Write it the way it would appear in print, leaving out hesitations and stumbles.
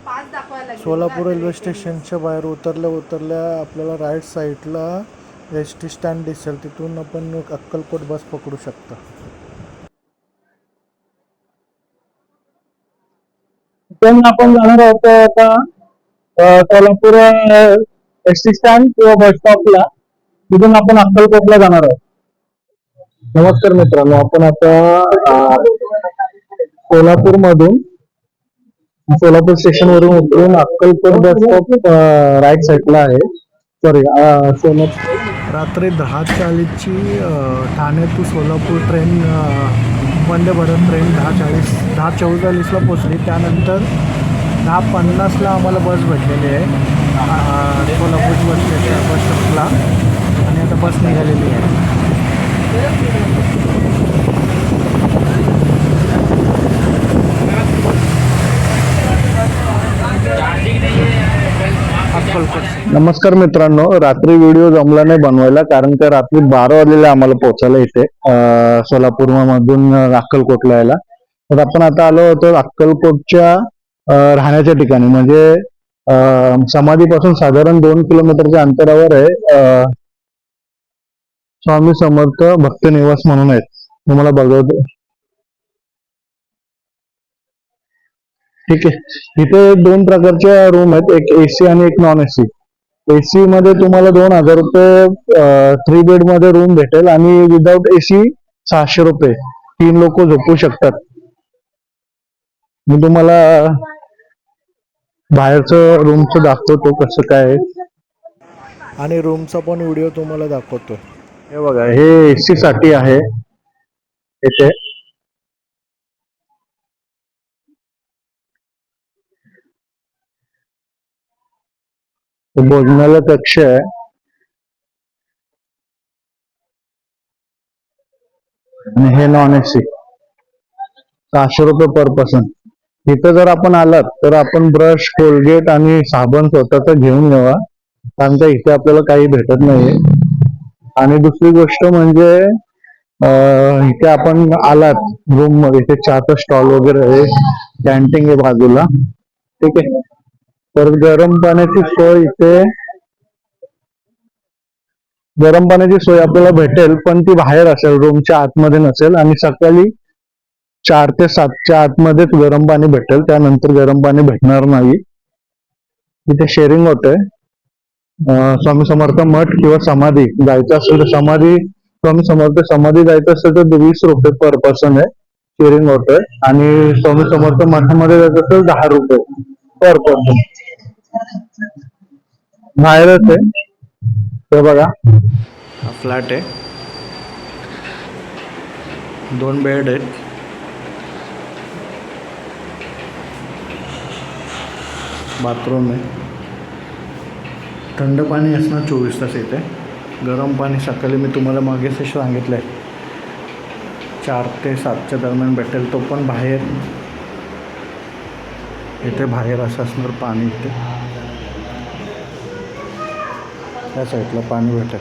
Solapur railway स्टेशनच्या बाहेर उतरल्या आपल्याला राईट साईडला एस टी स्टँड दिसेल, तिथून आपण अक्कलकोट बस पकडू शकता. तिथून आपण जाणार आहोत आता सोलापूर एस टी स्टँड किंवा बस स्टॉपला. तिथून आपण अक्कलकोटला जाणार आहोत. नमस्कार मित्रांनो, आपण आता सोलापूर स्टेशन वरून उतरून अक्कलकोट बस स्टॉप राईट साईडला आहे. सॉरी रात्री 10:40ची Thane to Solapur train, Vande Bharat train 10:44ला पोचली. त्यानंतर 10:50ला आम्हाला बस भेटलेली आहे सोलापूर बस स्टॉपला, आणि आता बस निघालेली आहे. नमस्कार मित्रांनो, रात्री व्हिडिओ जमला नाही बनवायला, कारण का रात्री 12 वाजलेले आम्हाला पोहोचायला इथे सोलापूर मधून अक्कलकोटला यायला. तर आपण आता आलो होतो अक्कलकोटच्या राहण्याच्या ठिकाणी, म्हणजे समाधीपासून साधारण 2 किलोमीटरच्या अंतरावर आहे स्वामी समर्थ भक्त निवास म्हणून आहेत. तुम्हाला बघवतो. ठीक आहे, इथे 2 प्रकारच्या रूम आहेत, एक एसी आणि एक नॉन एसी. एसी मध्ये तुम्हाला 2,000 रुपये 3 बेड मध्ये रूम भेटेल, आणि विदाउट एसी 600 रुपये. 3 लोक झोपू शकतात. मी तुम्हाला बाहेरचं रूमचं दाखवतो कसं काय, आणि रूमचा पण व्हिडिओ तुम्हाला दाखवतो. हे बघा, हे एसी साठी आहे. इथे भोजनालय कक्ष आहे. आणि हे नॉन एसी 600 रुपये पर पर्सन. इथं जर आपण आलात तर आपण ब्रश, कोलगेट आणि साबण स्वतःचा घेऊन यावा, कारण का इथे आपल्याला काही भेटत नाहीये. आणि दुसरी गोष्ट म्हणजे इथे आपण आलात रूम मध्ये, इथे चहाचा स्टॉल वगैरे आहे, कॅन्टीन आहे बाजूला. ठीक आहे, तर गरम पाण्याची सोय आपल्याला भेटेल, पण ती बाहेर असेल, रूमच्या आतमध्ये नसेल. आणि सकाळी 4 ते 7च्या आतमध्येच गरम पाणी भेटेल, त्यानंतर गरम पाणी भेटणार नाही. इथे शेअरिंग होतंय. स्वामी समर्थ मठ किंवा समाधी जायचं असेल तर स्वामी समर्थ समाधी जायचं असेल तर 20 रुपये पर पर्सन आहे, शेअरिंग होतोय. आणि स्वामी समर्थ मठामध्ये जायचं असेल 10 रुपये पर पर्सन. बाहेरच आहे ते बघा. हा फ्लॅट आहे, 2 बेड आहेत. बाथरूम आहे. थंड पाणी असणार 24 तास इथे. गरम पाणी सकाळी मी तुम्हाला मागेच सांगितलं आहे 4 ते 7च्या दरम्यान भेटेल, तो पण बाहेर. इथे बाहेर असं असणार पाणी, इथे त्या साईडला पाणी भेटेल.